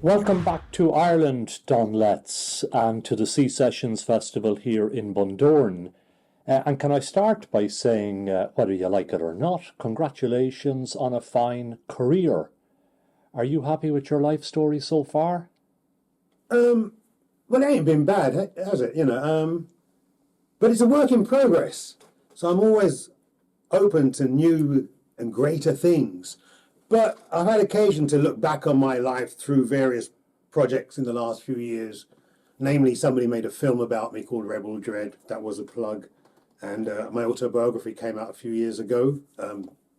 Welcome back to Ireland, Donlets, and to the Sea Sessions Festival here in Bundoran. And can I start by saying, whether you like it or not, congratulations on a fine career. Are you happy with your life story so far? Well, it ain't been bad, has it? But it's a work in progress. So I'm always open to new and greater things. But I've had occasion to look back on my life through various projects in the last few years. Namely, somebody made a film about me called Rebel Dread. That was a plug. And my autobiography came out a few years ago,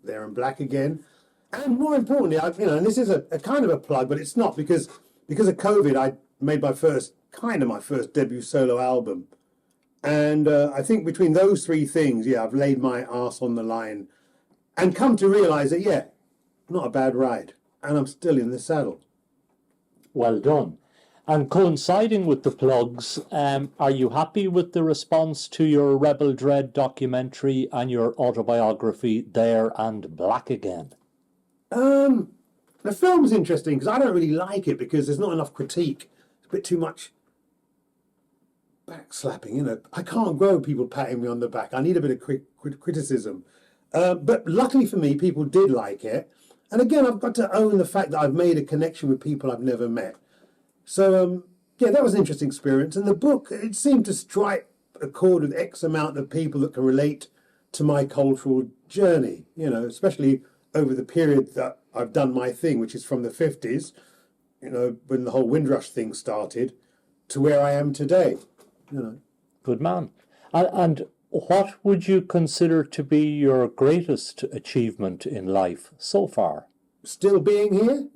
There in Black again. And more importantly, and this is a kind of a plug, but it's not because of COVID, I made my first debut solo album. And I think between those three things, I've laid my arse on the line and come to realize that, not a bad ride. And I'm still in the saddle. Well done. And coinciding with the plugs, are you happy with the response to your Rebel Dread documentary and your autobiography, There and Black Again? The film's interesting because I don't really like it because there's not enough critique. It's a bit too much backslapping, I can't grow people patting me on the back. I need a bit of criticism. But luckily for me, people did like it. And again, I've got to own the fact that I've made a connection with people I've never met. So, that was an interesting experience. And the book, it seemed to strike a chord with X amount of people that can relate to my cultural journey, especially over the period that I've done my thing, which is from the 50s, when the whole Windrush thing started, to where I am today, Good man. And what would you consider to be your greatest achievement in life so far? Still being here?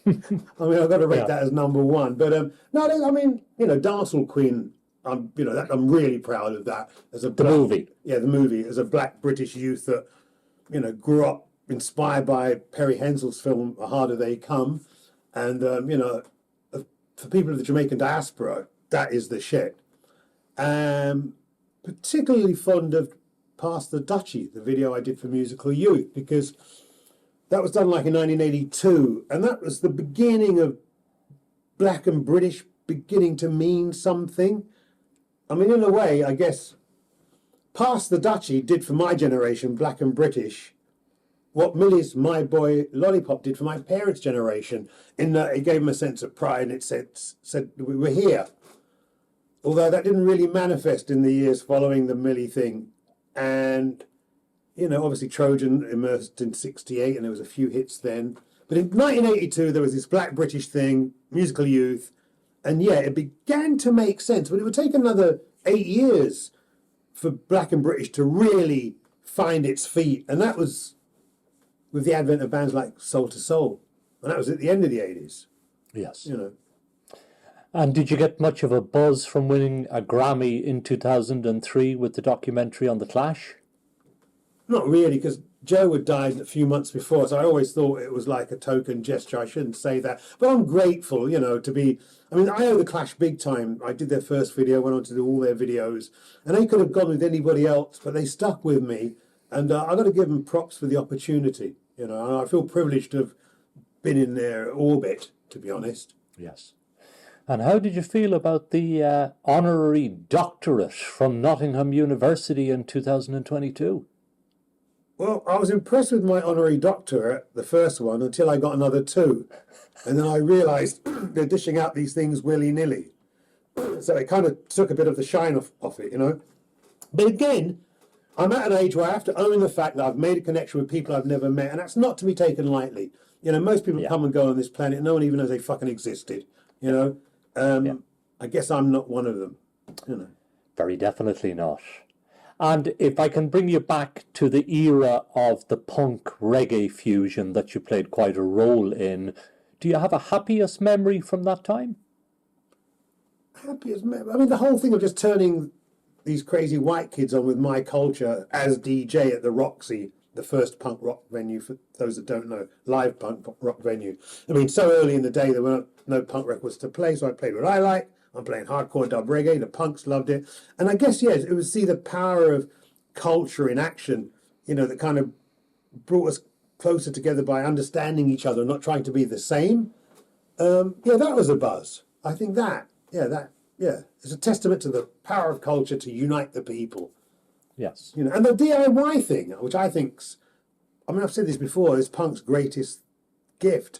I've got to rate that as number one. But Dancehall Queen, I'm really proud of that. The movie. Yeah, the movie. As a black British youth that, grew up inspired by Perry Hensel's film, A Harder They Come. And, for people of the Jamaican diaspora, that is the shit. Particularly fond of Past the Dutchie, the video I did for Musical Youth, because that was done in 1982, and that was the beginning of black and British beginning to mean something. In a way, I guess, Past the Dutchie did for my generation, black and British, what Millie's My Boy Lollipop did for my parents' generation, in that it gave them a sense of pride, and it said we were here. Although that didn't really manifest in the years following the Millie thing. And, obviously Trojan emerged in 68 and there was a few hits then. But in 1982, there was this black British thing, Musical Youth. And it began to make sense. But it would take another 8 years for black and British to really find its feet. And that was with the advent of bands like Soul to Soul. And that was at the end of the 80s. Yes. And did you get much of a buzz from winning a Grammy in 2003 with the documentary on The Clash? Not really, because Joe had died a few months before, so I always thought it was like a token gesture. I shouldn't say that. But I'm grateful, to be... I owe The Clash big time. I did their first video, went on to do all their videos, and they could have gone with anybody else, but they stuck with me. And I've got to give them props for the opportunity, and I feel privileged to have been in their orbit, to be honest. Yes. And how did you feel about the Honorary Doctorate from Nottingham University in 2022? Well, I was impressed with my Honorary Doctorate, the first one, until I got another two. And then I realised they're dishing out these things willy-nilly. So it kind of took a bit of the shine off it, But again, I'm at an age where I have to own the fact that I've made a connection with people I've never met, and that's not to be taken lightly. Most people come and go on this planet, no one even knows they fucking existed, I guess I'm not one of them, Very definitely not. And if I can bring you back to the era of the punk reggae fusion that you played quite a role in, do you have a happiest memory from that time? Happiest memory? The whole thing of just turning these crazy white kids on with my culture as DJ at the Roxy, the first punk rock venue, for those that don't know, live punk rock venue. So early in the day there weren't no punk records to play, so I played what I like. I'm playing hardcore dub reggae, the punks loved it. And I guess, it was see the power of culture in action, that kind of brought us closer together by understanding each other and not trying to be the same. Yeah, that was a buzz. I think it's a testament to the power of culture to unite the people. Yes. You know, and the DIY thing, which I think's, I mean, I've said this before, is punk's greatest gift.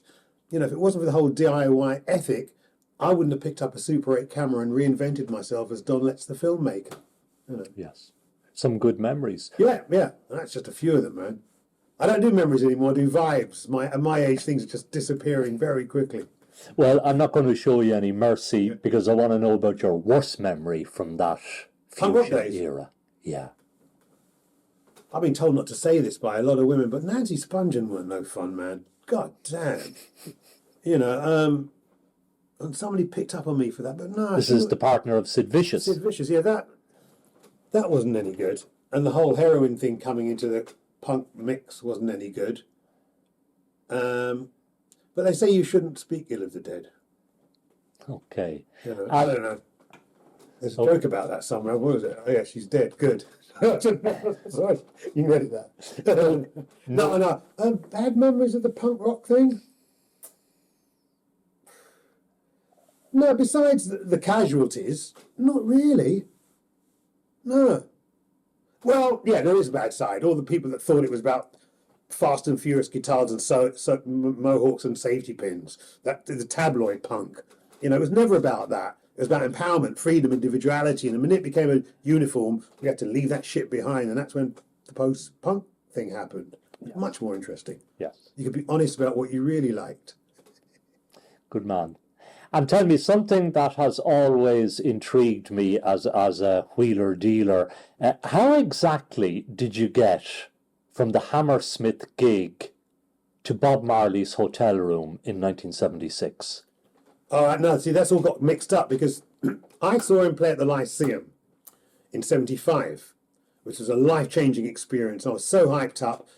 You know, if it wasn't for the whole DIY ethic, I wouldn't have picked up a Super 8 camera and reinvented myself as Don Letts the filmmaker. You know. Yes. Some good memories. Yeah. That's just a few of them, man. I don't do memories anymore, I do vibes. At my age, things are just disappearing very quickly. Well, I'm not going to show you any mercy because I want to know about your worst memory from that Punk rock fusion days. era. Yeah. I've been told not to say this by a lot of women, but Nancy Spungen weren't no fun, man. God damn. You know, and somebody picked up on me for that, but no. This is the partner of Sid Vicious. Sid Vicious, yeah, that wasn't any good. And the whole heroin thing coming into the punk mix wasn't any good. But they say you shouldn't speak ill of the dead. Okay. You know, I don't know. There's a joke about that somewhere. What was it? Oh, yeah, she's dead. Good. Sorry, you can edit that. No. Bad memories of the punk rock thing? No, besides the casualties, not really. No. Well, yeah, there is a bad side. All the people that thought it was about fast and furious guitars and mohawks and safety pins. The tabloid punk. You know, it was never about that. It was about empowerment, freedom, individuality. And the minute it became a uniform, we had to leave that shit behind. And that's when the post-punk thing happened. Yeah. Much more interesting. Yes. You could be honest about what you really liked. Good man. And tell me something that has always intrigued me as a wheeler dealer. How exactly did you get from the Hammersmith gig to Bob Marley's hotel room in 1976? All right, no, see, that's all got mixed up because I saw him play at the Lyceum in 75, which was a life-changing experience. I was so hyped up,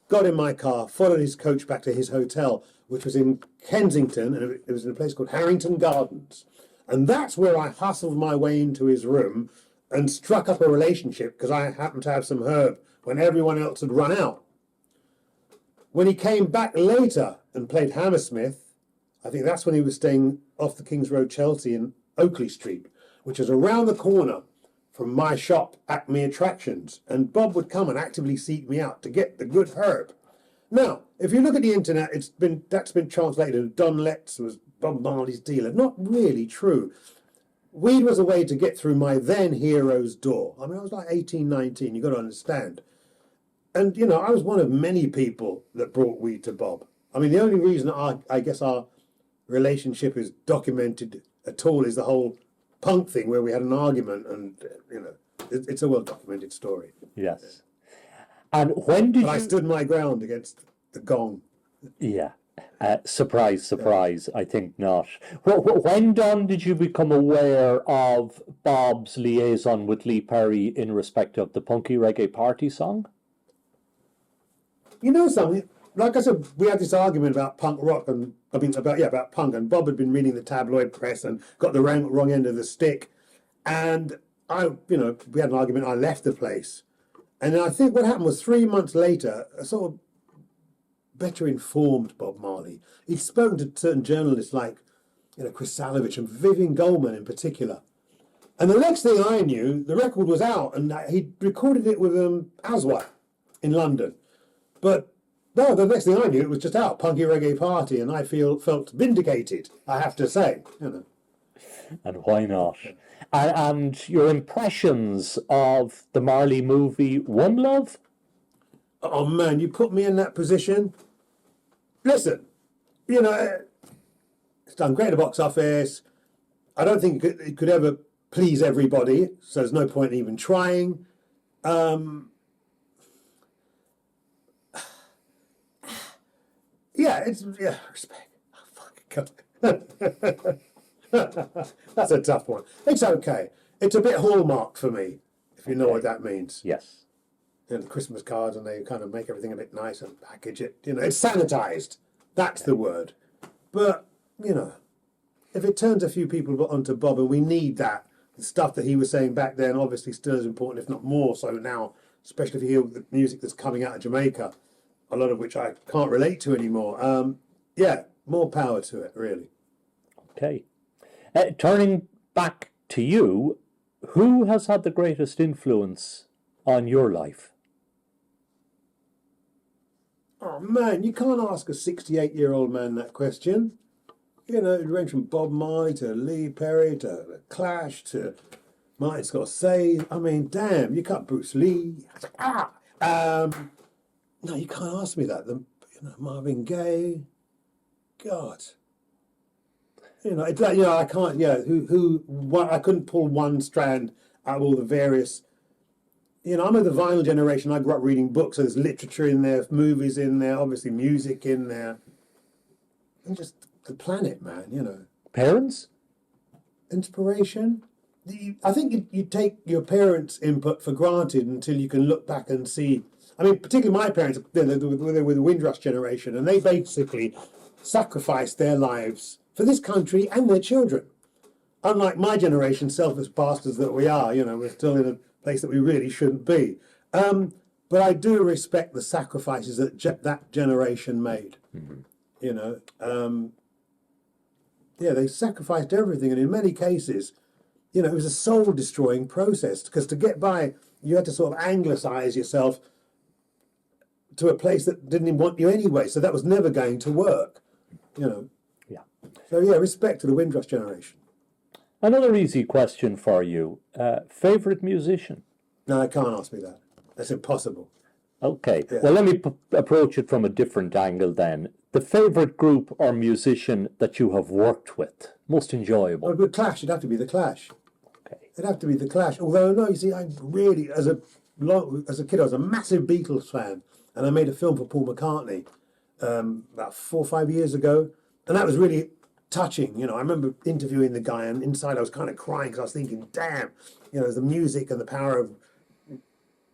got in my car, followed his coach back to his hotel, which was in Kensington, and it was in a place called Harrington Gardens. And that's where I hustled my way into his room and struck up a relationship because I happened to have some herb when everyone else had run out. When he came back later and played Hammersmith, I think that's when he was staying off the King's Road, Chelsea, in Oakley Street, which is around the corner from my shop, Acme Attractions. And Bob would come and actively seek me out to get the good herb. Now, if you look at the internet, that's been translated. Don Letts was Bob Marley's dealer. Not really true. Weed was a way to get through my then hero's door. I mean, I was like 18, 19, you've got to understand. And, you know, I was one of many people that brought weed to Bob. I mean, the only reason I guess our relationship is documented at all is the whole punk thing where we had an argument and, you know, it's a well-documented story. Yes. And when did I stood my ground against the gong. Yeah. Surprise, I think not. When, Don, did you become aware of Bob's liaison with Lee Perry in respect of the Punky Reggae Party song? You know something? Like I said, we had this argument about punk rock and about punk, and Bob had been reading the tabloid press and got the wrong end of the stick. And we had an argument. I left the place, and then I think what happened was 3 months later, a sort of better informed Bob Marley. He'd spoken to certain journalists like, Chris Salovich and Vivian Goldman in particular. And the next thing I knew, the record was out, and he'd recorded it with Aswad in London. But no, the next thing I knew, it was just out, Punky Reggae Party, and I felt vindicated, I have to say. And why not? And your impressions of the Marley movie One Love? Oh man, you put me in that position. Listen, it's done great at the box office. I don't think it could ever please everybody, so there's no point in even trying. Respect. Oh, fucking God. That's a tough one. It's okay. It's a bit Hallmark for me, if you know what that means. Yes. The Christmas cards, and they kind of make everything a bit nice and package it. It's sanitized. That's the word. But, if it turns a few people onto Bob, and we need that, the stuff that he was saying back then obviously still is important, if not more so now, especially if you hear the music that's coming out of Jamaica. a lot of which I can't relate to anymore. Yeah, more power to it, really. Okay. Turning back to you, who has had the greatest influence on your life? Oh man, you can't ask a 68-year-old man that question. You know, it ranged from Bob Marley to Lee Perry to The Clash to Martin Scorsese. I mean, damn, you can't Bruce Lee. No, you can't ask me that. Marvin Gaye. God. I can't. Yeah, I couldn't pull one strand out of all the various. I'm of the vinyl generation. I grew up reading books, so there's literature in there, movies in there, obviously music in there, and just the planet, man. Parents? Inspiration. I think you take your parents' input for granted until you can look back and see. I mean, particularly my parents, they were the Windrush generation, and they basically sacrificed their lives for this country and their children. Unlike my generation, selfless bastards that we are, we're still in a place that we really shouldn't be. But I do respect the sacrifices that that generation made. Mm-hmm. They sacrificed everything, and in many cases, it was a soul-destroying process, because to get by, you had to sort of anglicize yourself to a place that didn't even want you anyway, so that was never going to work, Yeah. So, respect to the Windrush generation. Another easy question for you. Favorite musician? No, I can't ask me that. That's impossible. Okay. Yeah. Well, let me approach it from a different angle then. The favorite group or musician that you have worked with, most enjoyable? Well, the Clash, it'd have to be the Clash. Okay. It'd have to be the Clash. Although, no, you see, I really, as a kid, I was a massive Beatles fan, and I made a film for Paul McCartney about 4 or 5 years ago, and that was really touching. I remember interviewing the guy, and inside I was kind of crying, because I was thinking, damn, the music and the power of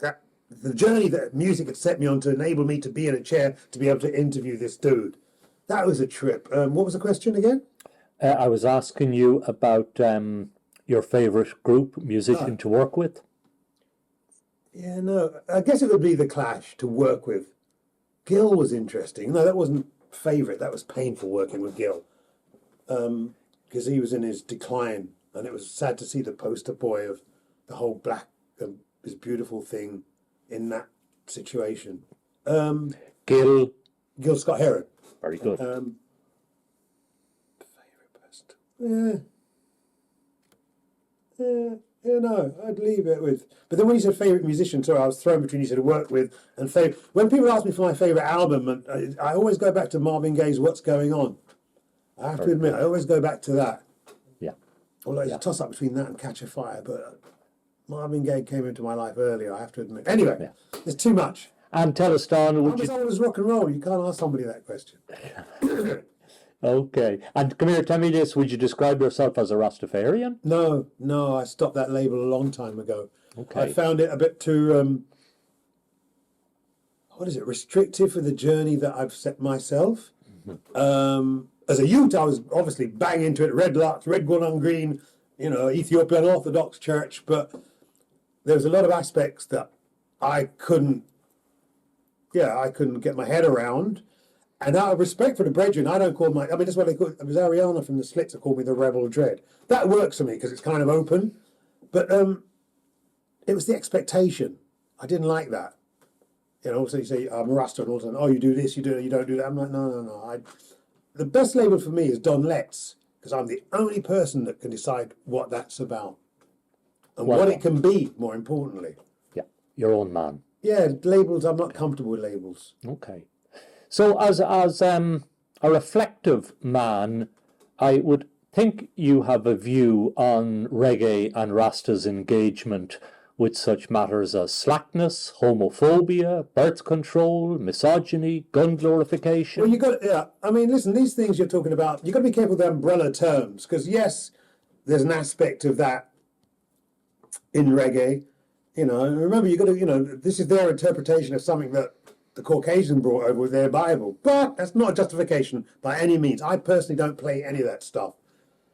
that, the journey that music had set me on to enable me to be in a chair to be able to interview this dude. That was a trip. What was the question again? I was asking you about your favorite group, musician to work with. Yeah, no, I guess it would be the Clash to work with. Gil was interesting. No, that wasn't favorite. That was painful working with Gil, because he was in his decline, and it was sad to see the poster boy of the whole black, this beautiful thing in that situation. Gil Scott Heron. Very good. Favorite person. No, I'd leave it with. But then when you said favourite musician, sorry, I was thrown between you said work with and favourite. When people ask me for my favourite album, and I always go back to Marvin Gaye's "What's Going On." I have to admit, I always go back to that. Yeah. Although it's a toss up between that and Catch a Fire, but Marvin Gaye came into my life earlier, I have to admit. Anyway, There's too much. And tell us, Don, How was always rock and roll? You can't ask somebody that question. Okay. And come here, tell me this. Would you describe yourself as a Rastafarian? No, I stopped that label a long time ago. Okay. I found it a bit too, restrictive for the journey that I've set myself. Mm-hmm. As a youth, I was obviously bang into it, red lights, red, gold and green, Ethiopian Orthodox Church, but there was a lot of aspects that I couldn't get my head around. And out of respect for the brethren, I don't call that's what they call it was Ariana from the Slits that called me the Rebel Dread. That works for me because it's kind of open. But it was the expectation. I didn't like that. Also you say, I'm a Rasta, and all of a sudden, oh, you do this, you don't do that. I'm like, no. The best label for me is Don Letts, because I'm the only person that can decide what that's about. And what it can be, more importantly. Yeah, your own man. Yeah, labels, I'm not comfortable with labels. Okay. So as a reflective man, I would think you have a view on reggae and Rasta's engagement with such matters as slackness, homophobia, birth control, misogyny, gun glorification. Well, listen, these things you're talking about, you've got to be careful with the umbrella terms, because yes, there's an aspect of that in reggae. Remember, you've got to, this is their interpretation of something that the Caucasian brought over with their Bible. But that's not a justification by any means. I personally don't play any of that stuff.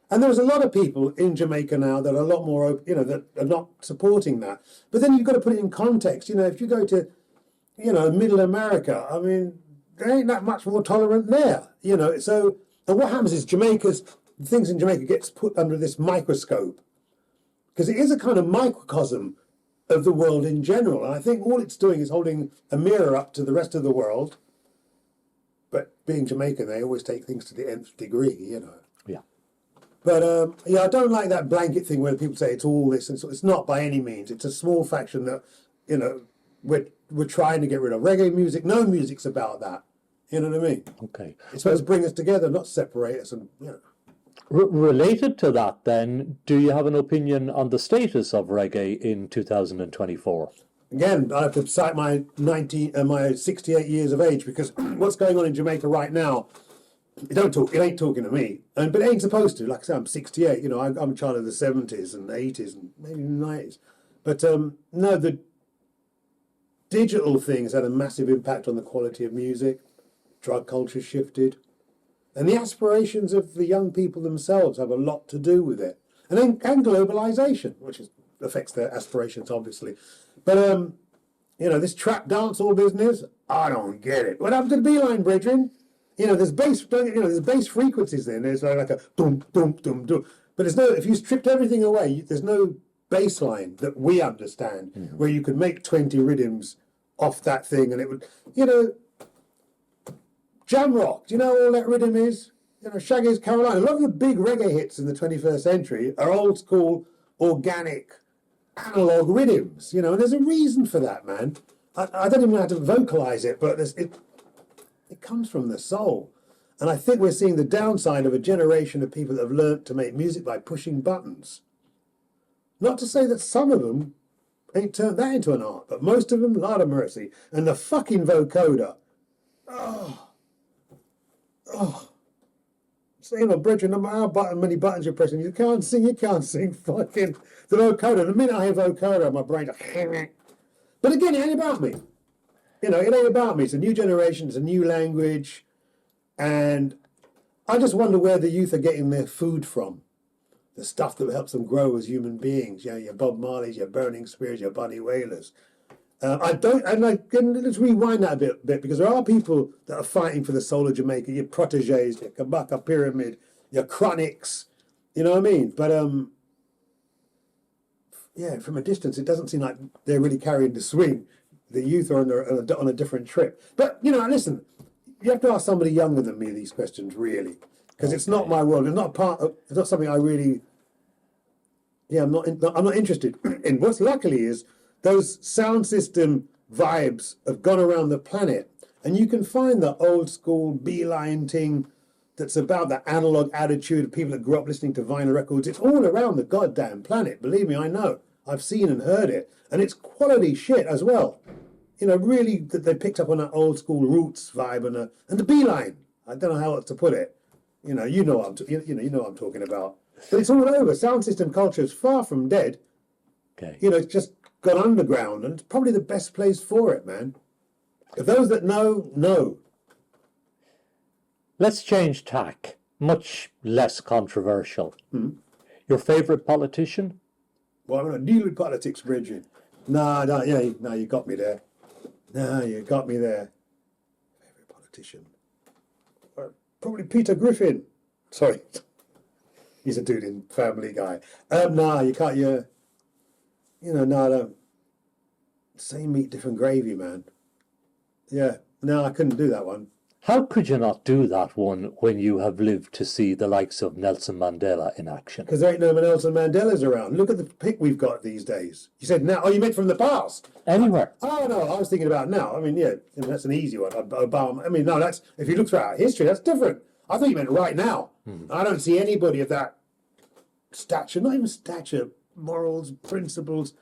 And there's a lot of people in Jamaica now that are a lot more, that are not supporting that. But then you've got to put it in context. If you go to, Middle America, I mean, there ain't that much more tolerant there, So, and what happens is things in Jamaica gets put under this microscope because it is a kind of microcosm of the world in general. And I think all it's doing is holding a mirror up to the rest of the world. But being Jamaican, they always take things to the nth degree, Yeah. But I don't like that blanket thing where people say it's all this, and so it's not by any means. It's a small faction that, we're trying to get rid of. Reggae music, no music's about that. You know what I mean? Okay. It's supposed to bring us together, not separate us. And Related to that, then, do you have an opinion on the status of reggae in 2024? Again, I have to cite my 68 years of age, because what's going on in Jamaica right now, it ain't talking to me, but it ain't supposed to. Like I said, I'm 68. I'm a child of the 70s and 80s and maybe 90s. But no, the digital thing has had a massive impact on the quality of music. Drug culture shifted. And the aspirations of the young people themselves have a lot to do with it. And globalization, which affects their aspirations, obviously. But, this trap dancehall business, I don't get it. What happened to the beeline, brethren? There's bass frequencies there. There's like a dum, dum, dum, dum. But if you stripped everything away, there's no bass line that we understand, where you could make 20 rhythms off that thing and it would, jam rock, do you know all that rhythm is? Shaggy's Carolina. A lot of the big reggae hits in the 21st century are old school, organic, analog rhythms, and there's a reason for that, man. I don't even know how to vocalize it, but it comes from the soul. And I think we're seeing the downside of a generation of people that have learnt to make music by pushing buttons. Not to say that some of them ain't turned that into an art, but most of them, Lord of mercy. And the fucking vocoder. Say, brethren, no matter how many buttons you're pressing, you can't sing fucking the vocoder. The minute I hear vocoder, my brain just... But again, it ain't about me. It ain't about me. It's a new generation, it's a new language. And I just wonder where the youth are getting their food from. The stuff that helps them grow as human beings. Your Bob Marleys, your Burning Spears, your Bunny Wailers. Let's rewind that a bit, because there are people that are fighting for the soul of Jamaica. Your Protégés, your Kabaka Pyramid, your Chronics. You know what I mean? But from a distance, it doesn't seem like they're really carrying the swing. The youth are on a different trip. But listen, you have to ask somebody younger than me these questions, really, because it's not my world. It's not something I really. I'm not interested in. What's luckily is those sound system vibes have gone around the planet, and you can find the old school beeline thing that's about the analog attitude of people that grew up listening to vinyl records. It's all around the goddamn planet. Believe me, I know. I've seen and heard it, and it's quality shit as well. Really that they picked up on that old school roots vibe and the beeline. I don't know how else to put it. You know what I'm talking about. But it's all over. Sound system culture is far from dead. Okay. It's just gone underground, and it's probably the best place for it, man. If those that know. Let's change tack. Much less controversial. Your favourite politician? Well, I'm going to deal with politics, Bridget. No, you got me there. Favorite politician? Probably Peter Griffin. Sorry. He's a dude in Family Guy. You can't, no. Same meat, different gravy, man. Yeah, no, I couldn't do that one. How could you not do that one when you have lived to see the likes of Nelson Mandela in action? Because there ain't no Nelson Mandelas around. Look at the pick we've got these days. You said now. Oh, you meant from the past? Anywhere. Oh, no, I was thinking about now. I mean, that's an easy one. Obama. I mean, no, if you look throughout history, that's different. I thought you meant right now. I don't see anybody of that stature, not even stature, morals, principles,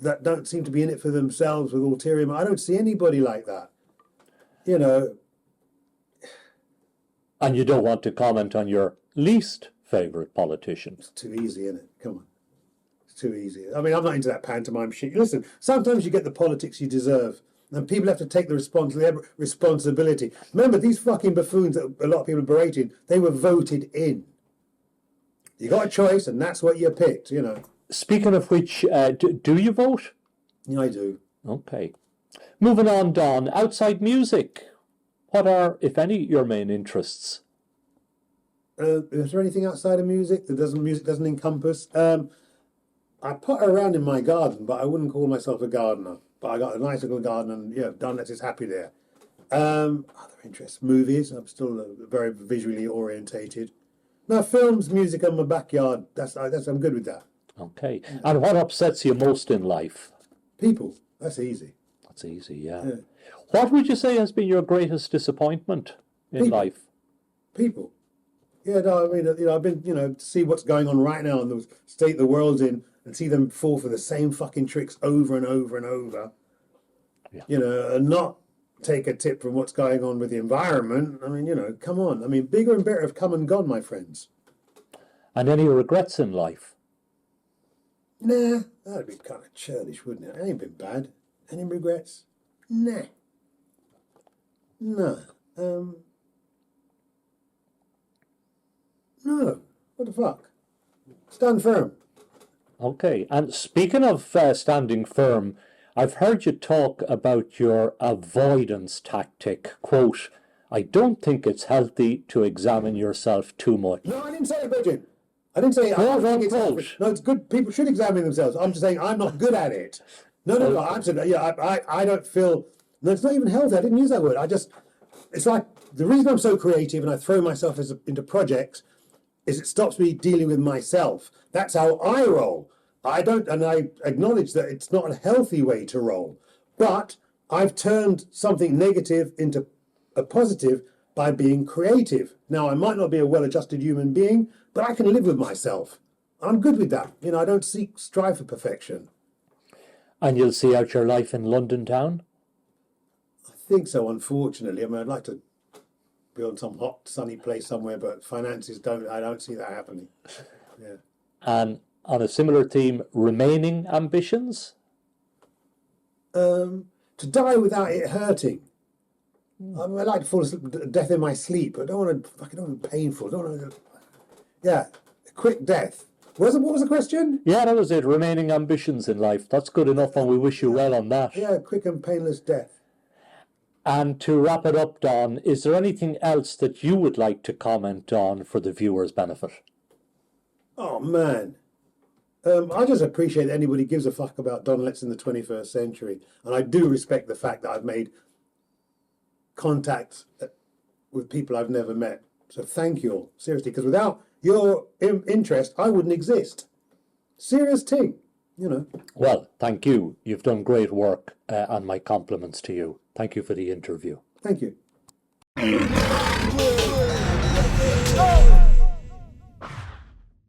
that don't seem to be in it for themselves with ulterior. I don't see anybody like that. And you don't want to comment on your least favourite politician? It's too easy, isn't it? Come on. It's too easy. I mean, I'm not into that pantomime shit. Listen, sometimes you get the politics you deserve, and people have to take the responsibility. Remember, these fucking buffoons that a lot of people are berating, they were voted in. You got a choice, and that's what you picked, Speaking of which, do you vote? Yeah, I do. Okay. Moving on, Don, outside music, what are, if any, your main interests? Is there anything outside of music that music doesn't encompass? I potter around in my garden, but I wouldn't call myself a gardener. But I got a nice little garden, and yeah, Donlet's is happy there. Other interests, movies. I'm still very visually orientated. No, films, music, in my backyard. I'm good with that. Okay. And what upsets you most in life? People. That's easy. That's easy, yeah. What would you say has been your greatest disappointment in life? People. Yeah, no, I mean, I've been, to see what's going on right now and the state the world's in, and see them fall for the same fucking tricks over and over and over. Yeah. And not take a tip from what's going on with the environment. I mean, come on. I mean, bigger and better have come and gone, my friends. And any regrets in life? Nah, that'd be kind of churlish, wouldn't it? It ain't been bad. Any regrets? Nah. No. No. What the fuck? Stand firm. Okay. And speaking of standing firm, I've heard you talk about your avoidance tactic. Quote, I don't think it's healthy to examine yourself too much. No, I didn't say it, Bridget. I didn't say I don't think it's healthy. No, it's good. People should examine themselves. I'm just saying I'm not good at it. No. I'm saying, I don't feel. No, it's not even healthy. I didn't use that word. It's like the reason I'm so creative and I throw myself into projects is it stops me dealing with myself. That's how I roll. And I acknowledge that it's not a healthy way to roll, but I've turned something negative into a positive by being creative. Now, I might not be a well-adjusted human being, but I can live with myself. I'm good with that. I don't strive for perfection. And you'll see out your life in London town? I think so, unfortunately. I mean, I'd like to be on some hot, sunny place somewhere, but finances I don't see that happening. Yeah. And on a similar theme, remaining ambitions? To die without it hurting. I mean, I like to fall asleep, death in my sleep. I don't want to fucking painful. I don't want to. Yeah, a quick death. What was the question? Yeah, that was it. Remaining ambitions in life. That's good enough, and we wish you well on that. Yeah, quick and painless death. And to wrap it up, Don, is there anything else that you would like to comment on for the viewers' benefit? Oh, man. I just appreciate that anybody gives a fuck about Donlet's in the 21st century. And I do respect the fact that I've made contact with people I've never met. So thank you all, seriously, because without your interest, I wouldn't exist. Serious thing, Well, thank you. You've done great work, and my compliments to you. Thank you for the interview. Thank you.